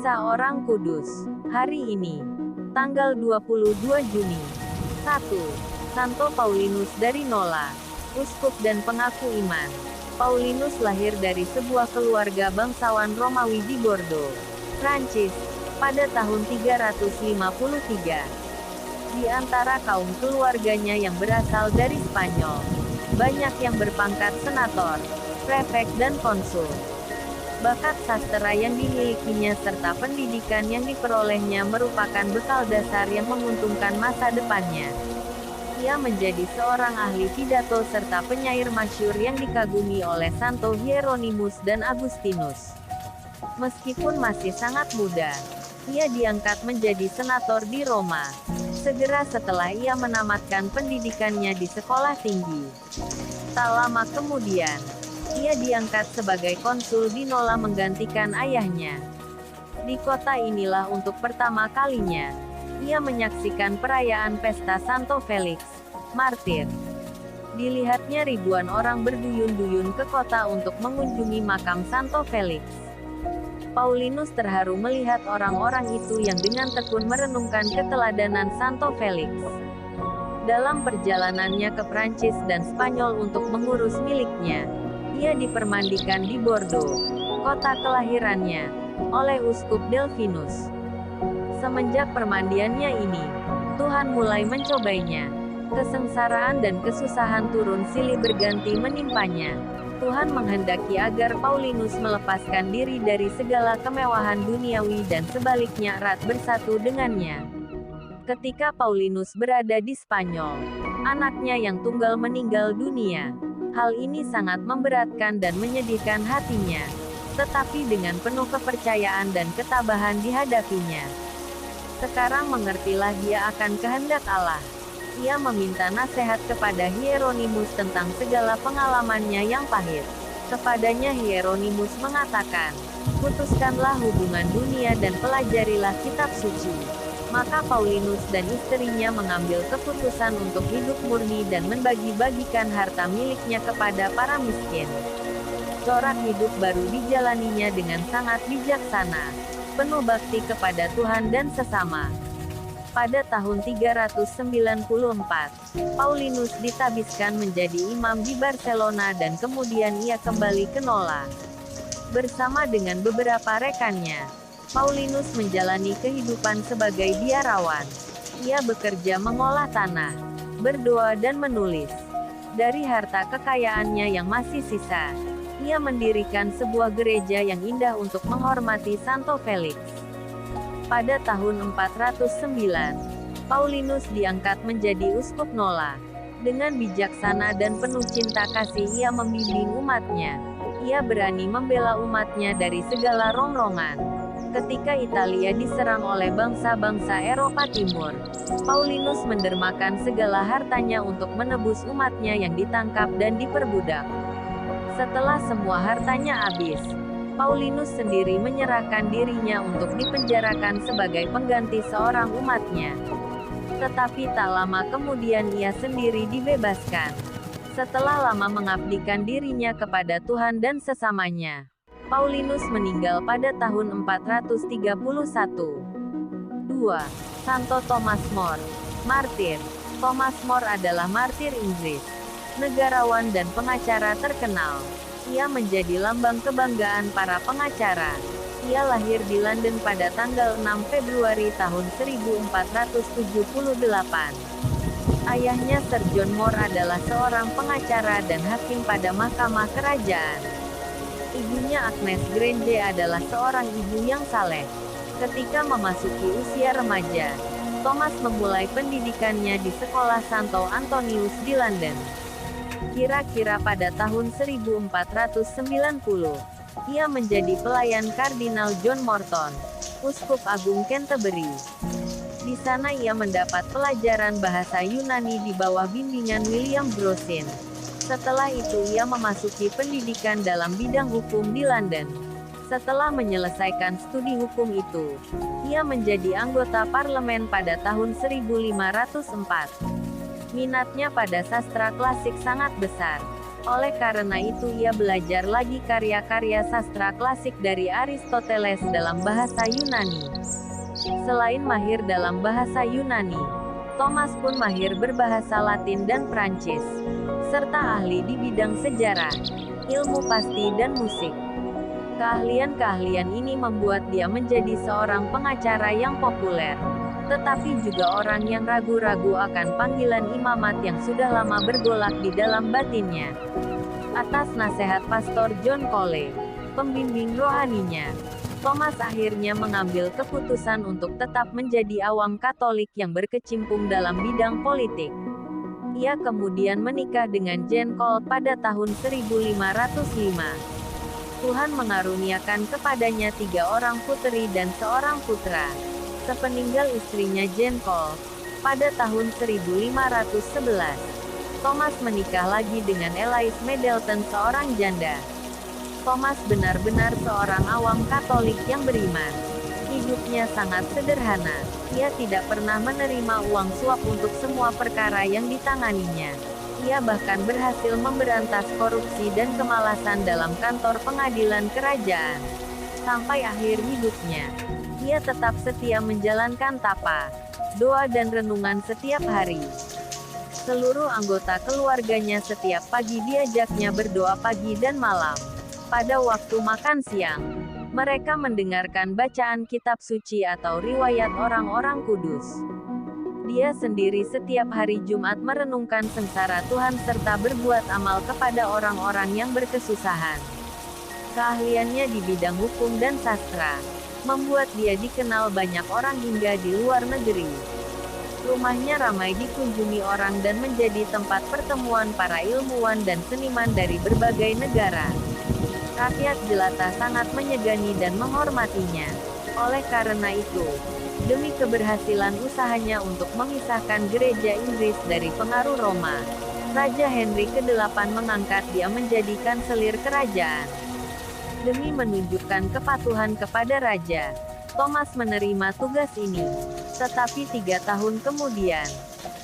Kisah Orang Kudus. Hari ini, tanggal 22 Juni. 1. Santo Paulinus dari Nola, uskup dan pengaku iman. Paulinus lahir dari sebuah keluarga bangsawan Romawi di Bordeaux, Prancis, pada tahun 353. Di antara kaum keluarganya yang berasal dari Spanyol, banyak yang berpangkat senator, prefek dan konsul. Bakat sastra yang dimilikinya serta pendidikan yang diperolehnya merupakan bekal dasar yang menguntungkan masa depannya. Ia menjadi seorang ahli pidato serta penyair masyhur yang dikagumi oleh Santo Hieronymus dan Agustinus. Meskipun masih sangat muda, ia diangkat menjadi senator di Roma, segera setelah ia menamatkan pendidikannya di sekolah tinggi. Tak lama kemudian, ia diangkat sebagai konsul di Nola menggantikan ayahnya. Di kota inilah untuk pertama kalinya, ia menyaksikan perayaan pesta Santo Felix, martir. Dilihatnya ribuan orang berduyun-duyun ke kota untuk mengunjungi makam Santo Felix. Paulinus terharu melihat orang-orang itu yang dengan tekun merenungkan keteladanan Santo Felix. Dalam perjalanannya ke Prancis dan Spanyol untuk mengurus miliknya, ia dipermandikan di Bordeaux, kota kelahirannya, oleh uskup Delfinus. Semenjak permandiannya ini, Tuhan mulai mencobanya. Kesengsaraan dan kesusahan turun silih berganti menimpanya. Tuhan menghendaki agar Paulinus melepaskan diri dari segala kemewahan duniawi dan sebaliknya erat bersatu dengannya. Ketika Paulinus berada di Spanyol, anaknya yang tunggal meninggal dunia. Hal ini sangat memberatkan dan menyedihkan hatinya. Tetapi dengan penuh kepercayaan dan ketabahan dihadapinya. Sekarang mengertilah dia akan kehendak Allah. Ia meminta nasihat kepada Hieronymus tentang segala pengalamannya yang pahit. Kepadanya Hieronymus mengatakan, "Putuskanlah hubungan dunia dan pelajarilah kitab suci." Maka Paulinus dan istrinya mengambil keputusan untuk hidup murni dan membagi-bagikan harta miliknya kepada para miskin. Corak hidup baru dijalaninya dengan sangat bijaksana, penuh bakti kepada Tuhan dan sesama. Pada tahun 394, Paulinus ditabiskan menjadi imam di Barcelona dan kemudian ia kembali ke Nola. Bersama dengan beberapa rekannya, Paulinus menjalani kehidupan sebagai biarawan. Ia bekerja mengolah tanah, berdoa dan menulis. Dari harta kekayaannya yang masih sisa, ia mendirikan sebuah gereja yang indah untuk menghormati Santo Felix. Pada tahun 409, Paulinus diangkat menjadi uskup Nola. Dengan bijaksana dan penuh cinta kasih ia membimbing umatnya. Ia berani membela umatnya dari segala rongrongan. Ketika Italia diserang oleh bangsa-bangsa Eropa Timur, Paulinus mendermakan segala hartanya untuk menebus umatnya yang ditangkap dan diperbudak. Setelah semua hartanya habis, Paulinus sendiri menyerahkan dirinya untuk dipenjarakan sebagai pengganti seorang umatnya. Tetapi tak lama kemudian ia sendiri dibebaskan. Setelah lama mengabdikan dirinya kepada Tuhan dan sesamanya, Paulinus meninggal pada tahun 431. 2. Santo Thomas More, martir. Thomas More adalah martir Inggris, negarawan dan pengacara terkenal. Ia menjadi lambang kebanggaan para pengacara. Ia lahir di London pada tanggal 6 Februari tahun 1478. Ayahnya Sir John More adalah seorang pengacara dan hakim pada mahkamah kerajaan. Ibunya Agnes Grange adalah seorang ibu yang saleh. Ketika memasuki usia remaja, Thomas memulai pendidikannya di sekolah Santo Antonius di London. Kira-kira pada tahun 1490, ia menjadi pelayan Kardinal John Morton, uskup agung Canterbury. Di sana ia mendapat pelajaran bahasa Yunani di bawah bimbingan William Grocyn. Setelah itu ia memasuki pendidikan dalam bidang hukum di London. Setelah menyelesaikan studi hukum itu, ia menjadi anggota parlemen pada tahun 1504. Minatnya pada sastra klasik sangat besar. Oleh karena itu ia belajar lagi karya-karya sastra klasik dari Aristoteles dalam bahasa Yunani. Selain mahir dalam bahasa Yunani, Thomas pun mahir berbahasa Latin dan Prancis, serta ahli di bidang sejarah, ilmu pasti dan musik. Keahlian-keahlian ini membuat dia menjadi seorang pengacara yang populer, tetapi juga orang yang ragu-ragu akan panggilan imamat yang sudah lama bergolak di dalam batinnya. Atas nasihat Pastor John Cole, pembimbing rohaninya, Thomas akhirnya mengambil keputusan untuk tetap menjadi awam Katolik yang berkecimpung dalam bidang politik. Ia kemudian menikah dengan Jane Cole pada tahun 1505. Tuhan mengaruniakan kepadanya 3 orang putri dan seorang putra, sepeninggal istrinya Jane Cole. Pada tahun 1511, Thomas menikah lagi dengan Elise Middleton, seorang janda. Thomas benar-benar seorang awam Katolik yang beriman. Hidupnya sangat sederhana. Ia tidak pernah menerima uang suap untuk semua perkara yang ditanganinya. Ia bahkan berhasil memberantas korupsi dan kemalasan dalam kantor pengadilan kerajaan. Sampai akhir hidupnya, ia tetap setia menjalankan tapa, doa dan renungan setiap hari. Seluruh anggota keluarganya setiap pagi diajaknya berdoa pagi dan malam. Pada waktu makan siang, mereka mendengarkan bacaan kitab suci atau riwayat orang-orang kudus. Dia sendiri setiap hari Jumat merenungkan sengsara Tuhan serta berbuat amal kepada orang-orang yang berkesusahan. Keahliannya di bidang hukum dan sastra membuat dia dikenal banyak orang hingga di luar negeri. Rumahnya ramai dikunjungi orang dan menjadi tempat pertemuan para ilmuwan dan seniman dari berbagai negara. Rakyat jelata sangat menyegani dan menghormatinya. Oleh karena itu, demi keberhasilan usahanya untuk memisahkan gereja Inggris dari pengaruh Roma, Raja Henry ke-8 mengangkat dia menjadi kanselir kerajaan. Demi menunjukkan kepatuhan kepada raja, Thomas menerima tugas ini. Tetapi 3 tahun kemudian,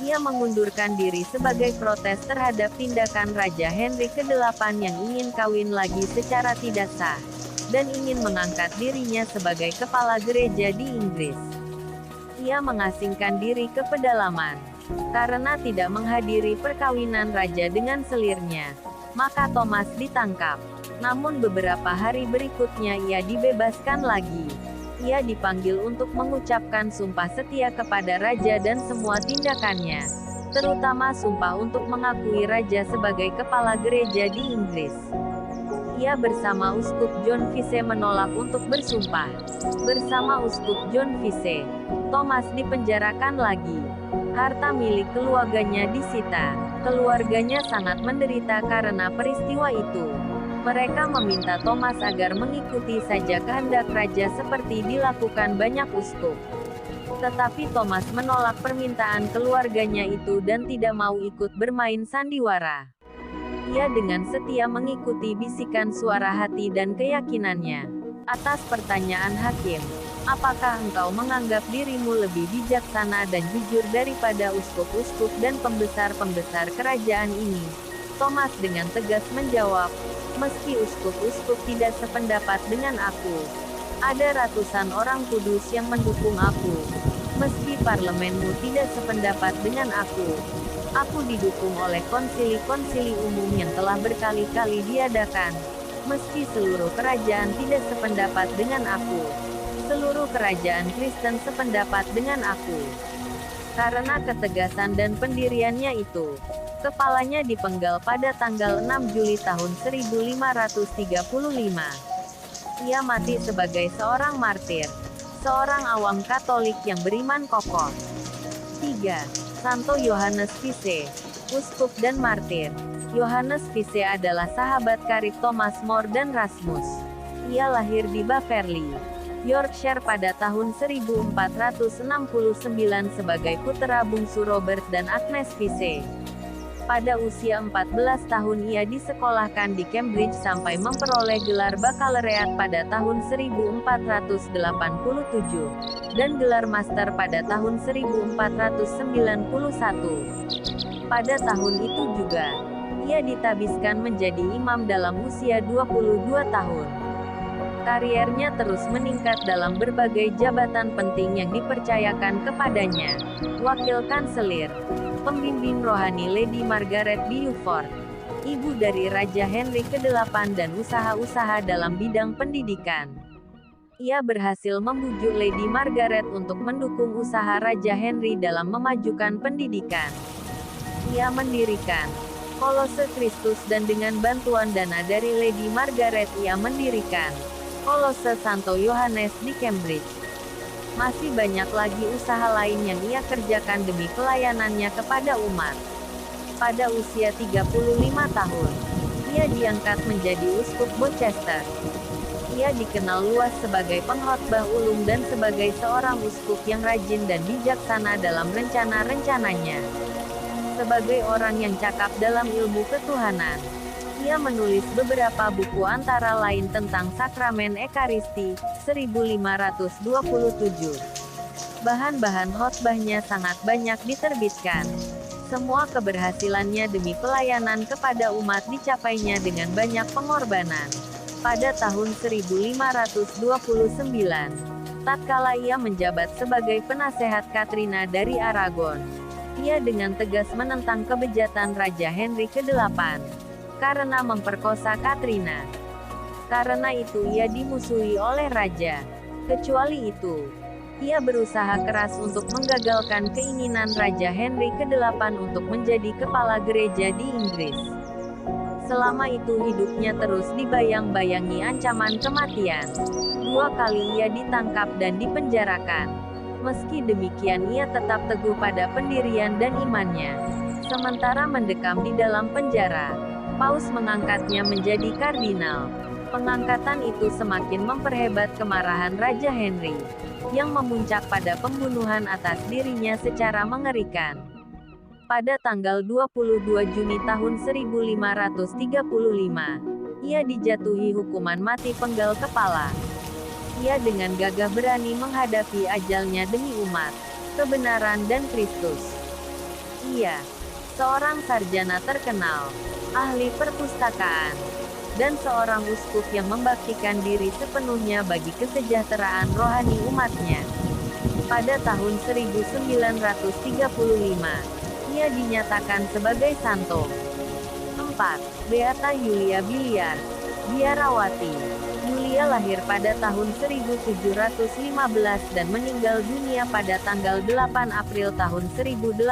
ia mengundurkan diri sebagai protes terhadap tindakan Raja Henry ke-8 yang ingin kawin lagi secara tidak sah, dan ingin mengangkat dirinya sebagai kepala gereja di Inggris. Ia mengasingkan diri ke pedalaman. Karena tidak menghadiri perkawinan raja dengan selirnya, maka Thomas ditangkap. Namun beberapa hari berikutnya ia dibebaskan lagi. Ia dipanggil untuk mengucapkan sumpah setia kepada raja dan semua tindakannya, terutama sumpah untuk mengakui raja sebagai kepala gereja di Inggris. Ia bersama Uskup John Vesey menolak untuk bersumpah. Bersama Uskup John Vesey, Thomas dipenjarakan lagi. Harta milik keluarganya disita. Keluarganya sangat menderita karena peristiwa itu. Mereka meminta Thomas agar mengikuti saja kehendak raja seperti dilakukan banyak uskup. Tetapi Thomas menolak permintaan keluarganya itu dan tidak mau ikut bermain sandiwara. Ia dengan setia mengikuti bisikan suara hati dan keyakinannya. Atas pertanyaan hakim, apakah engkau menganggap dirimu lebih bijaksana dan jujur daripada uskup-uskup dan pembesar-pembesar kerajaan ini? Thomas dengan tegas menjawab, meski uskup-uskup tidak sependapat dengan aku, ada ratusan orang kudus yang mendukung aku. Meski parlemenmu tidak sependapat dengan aku didukung oleh konsili-konsili umum yang telah berkali-kali diadakan. Meski seluruh kerajaan tidak sependapat dengan aku, seluruh kerajaan Kristen sependapat dengan aku. Karena ketegasan dan pendiriannya itu, kepalanya dipenggal pada tanggal 6 Juli tahun 1535. Ia mati sebagai seorang martir, seorang awam Katolik yang beriman kokoh. 3. Santo Yohanes Vesey, uskup dan martir. Yohanes Vesey adalah sahabat karib Thomas More dan Rasmus. Ia lahir di Beverly, Yorkshire pada tahun 1469 sebagai putra bungsu Robert dan Agnes Vesey. Pada usia 14 tahun ia disekolahkan di Cambridge sampai memperoleh gelar bakalaureat pada tahun 1487, dan gelar master pada tahun 1491. Pada tahun itu juga, Ia ditabiskan menjadi imam dalam usia 22 tahun. Kariernya terus meningkat dalam berbagai jabatan penting yang dipercayakan kepadanya. Wakil Kanselir, pembimbing rohani Lady Margaret Beaufort, ibu dari Raja Henry ke-8 dan usaha-usaha dalam bidang pendidikan. Ia berhasil membujuk Lady Margaret untuk mendukung usaha Raja Henry dalam memajukan pendidikan. Ia mendirikan Kolose Kristus dan dengan bantuan dana dari Lady Margaret ia mendirikan Kolose Santo Yohanes di Cambridge. Masih banyak lagi usaha lain yang ia kerjakan demi pelayanannya kepada umat. Pada usia 35 tahun, ia diangkat menjadi uskup Worcester. Ia dikenal luas sebagai pengkhotbah ulung dan sebagai seorang uskup yang rajin dan bijaksana dalam rencana-rencananya. Sebagai orang yang cakap dalam ilmu ketuhanan, ia menulis beberapa buku antara lain tentang sakramen Ekaristi, 1527. Bahan-bahan khotbahnya sangat banyak diterbitkan. Semua keberhasilannya demi pelayanan kepada umat dicapainya dengan banyak pengorbanan. Pada tahun 1529, tatkala ia menjabat sebagai penasehat Katrina dari Aragon, ia dengan tegas menentang kebejatan Raja Henry ke-8 karena memperkosa Katrina. Karena itu ia dimusuhi oleh raja. Kecuali itu, ia berusaha keras untuk menggagalkan keinginan Raja Henry ke-8 untuk menjadi kepala gereja di Inggris. Selama itu hidupnya terus dibayang-bayangi ancaman kematian. 2 kali ia ditangkap dan dipenjarakan. Meski demikian ia tetap teguh pada pendirian dan imannya. Sementara mendekam di dalam penjara, Paus mengangkatnya menjadi kardinal. Pengangkatan itu semakin memperhebat kemarahan Raja Henry, yang memuncak pada pembunuhan atas dirinya secara mengerikan. Pada tanggal 22 Juni tahun 1535, ia dijatuhi hukuman mati penggal kepala. Ia dengan gagah berani menghadapi ajalnya demi umat, kebenaran dan Kristus. Ia, seorang sarjana terkenal, ahli perpustakaan, dan seorang uskup yang membaktikan diri sepenuhnya bagi kesejahteraan rohani umatnya. Pada tahun 1935, ia dinyatakan sebagai santo. 4. Beata Yulia Biliar, biarawati. Yulia lahir pada tahun 1715 dan meninggal dunia pada tanggal 8 April tahun 1816.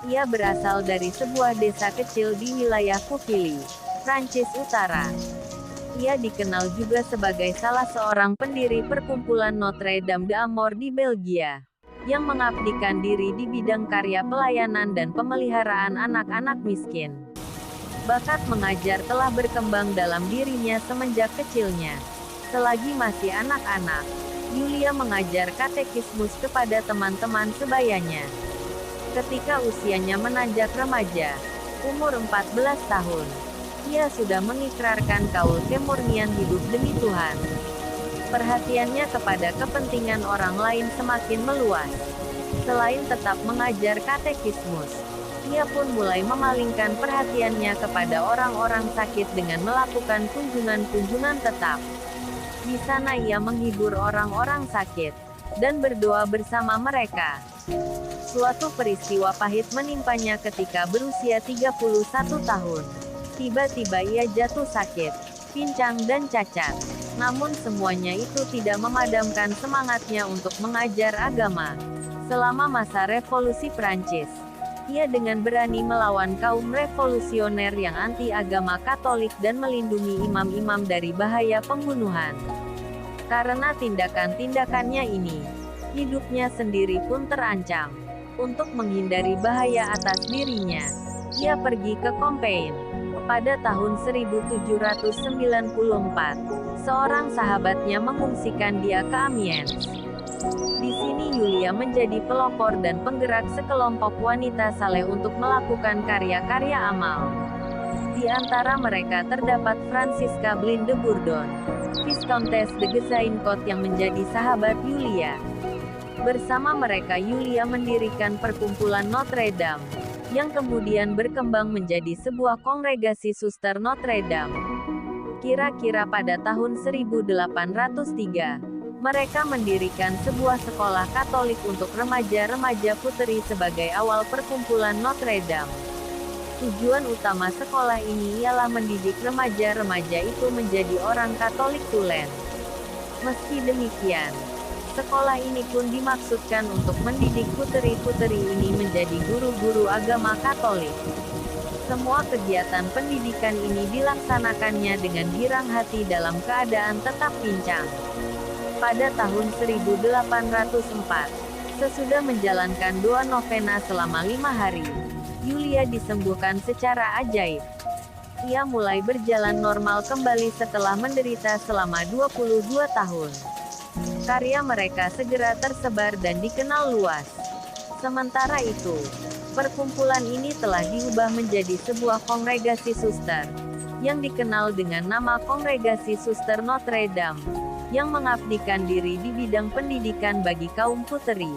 Ia berasal dari sebuah desa kecil di wilayah Pukili, Prancis Utara. Ia dikenal juga sebagai salah seorang pendiri perkumpulan Notre Dame d'Amour di Belgia, yang mengabdikan diri di bidang karya pelayanan dan pemeliharaan anak-anak miskin. Bakat mengajar telah berkembang dalam dirinya semenjak kecilnya. Selagi masih anak-anak, Yulia mengajar katekismus kepada teman-teman sebayanya. Ketika usianya menanjak remaja, umur 14 tahun, ia sudah mengikrarkan kaul kemurnian hidup demi Tuhan. Perhatiannya kepada kepentingan orang lain semakin meluas. Selain tetap mengajar katekismus, ia pun mulai memalingkan perhatiannya kepada orang-orang sakit dengan melakukan kunjungan-kunjungan tetap. Di sana ia menghibur orang-orang sakit, dan berdoa bersama mereka. Suatu peristiwa pahit menimpanya ketika berusia 31 tahun. Tiba-tiba ia jatuh sakit, pincang dan cacat. Namun semuanya itu tidak memadamkan semangatnya untuk mengajar agama. Selama masa revolusi Prancis, ia dengan berani melawan kaum revolusioner yang anti-agama Katolik dan melindungi imam-imam dari bahaya pembunuhan. Karena tindakan-tindakannya ini, hidupnya sendiri pun terancam. Untuk menghindari bahaya atas dirinya, ia pergi ke Compiègne. Pada tahun 1794, seorang sahabatnya mengungsikan dia ke Amiens. Di sini Yulia menjadi pelopor dan penggerak sekelompok wanita saleh untuk melakukan karya-karya amal. Di antara mereka terdapat Francisca Blin de Bourdon, Viscountess de Gezaincourt yang menjadi sahabat Yulia. Bersama mereka Yulia mendirikan perkumpulan Notre Dame, yang kemudian berkembang menjadi sebuah kongregasi Suster Notre Dame. Kira-kira pada tahun 1803, mereka mendirikan sebuah sekolah Katolik untuk remaja-remaja puteri sebagai awal perkumpulan Notre Dame. Tujuan utama sekolah ini ialah mendidik remaja-remaja itu menjadi orang Katolik tulen. Meski demikian, sekolah ini pun dimaksudkan untuk mendidik puteri-puteri ini menjadi guru-guru agama Katolik. Semua kegiatan pendidikan ini dilaksanakannya dengan girang hati dalam keadaan tetap pincang. Pada tahun 1804, sesudah menjalankan doa novena selama 5 hari, Yulia disembuhkan secara ajaib. Ia mulai berjalan normal kembali setelah menderita selama 22 tahun. Karya mereka segera tersebar dan dikenal luas. Sementara itu, perkumpulan ini telah diubah menjadi sebuah kongregasi suster, yang dikenal dengan nama Kongregasi Suster Notre Dame, yang mengabdikan diri di bidang pendidikan bagi kaum puteri.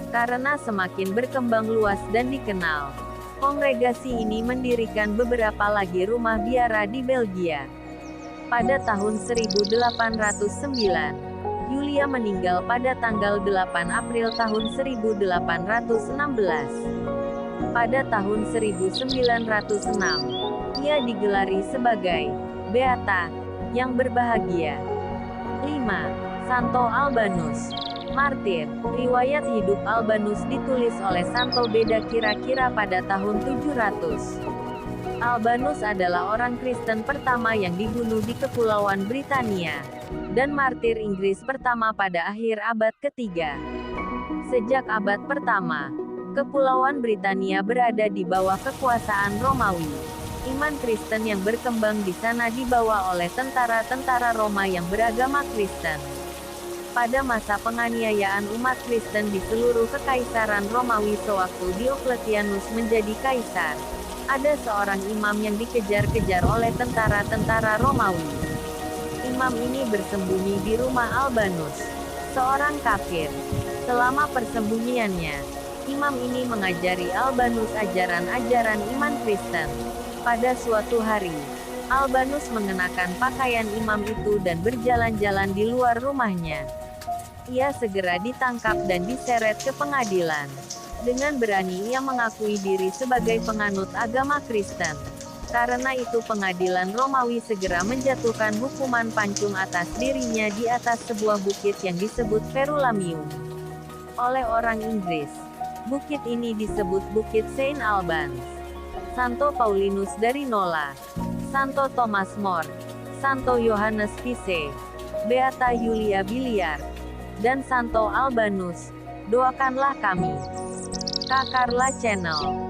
Karena semakin berkembang luas dan dikenal, kongregasi ini mendirikan beberapa lagi rumah biara di Belgia. Pada tahun 1809, Yulia meninggal pada tanggal 8 April tahun 1816. Pada tahun 1906, ia digelari sebagai Beata, yang berbahagia. 5. Santo Albanus, martir. Riwayat hidup Albanus ditulis oleh Santo Beda kira-kira pada tahun 700. Albanus adalah orang Kristen pertama yang dibunuh di Kepulauan Britania, dan martir Inggris pertama pada akhir abad ketiga. Sejak abad pertama, Kepulauan Britania berada di bawah kekuasaan Romawi. Iman Kristen yang berkembang di sana dibawa oleh tentara-tentara Roma yang beragama Kristen. Pada masa penganiayaan umat Kristen di seluruh kekaisaran Romawi sewaktu Diocletianus menjadi kaisar, ada seorang imam yang dikejar-kejar oleh tentara-tentara Romawi. Imam ini bersembunyi di rumah Albanus, seorang kafir. Selama persembunyiannya, imam ini mengajari Albanus ajaran-ajaran iman Kristen. Pada suatu hari, Albanus mengenakan pakaian imam itu dan berjalan-jalan di luar rumahnya. Ia segera ditangkap dan diseret ke pengadilan. Dengan berani ia mengakui diri sebagai penganut agama Kristen. Karena itu pengadilan Romawi segera menjatuhkan hukuman pancung atas dirinya di atas sebuah bukit yang disebut Verulamium. Oleh orang Inggris, bukit ini disebut Bukit Saint Albans. Santo Paulinus dari Nola, Santo Thomas More, Santo Yohanes Vise, Beata Yulia Biliar, dan Santo Albanus. Doakanlah kami. Kak Carla Channel.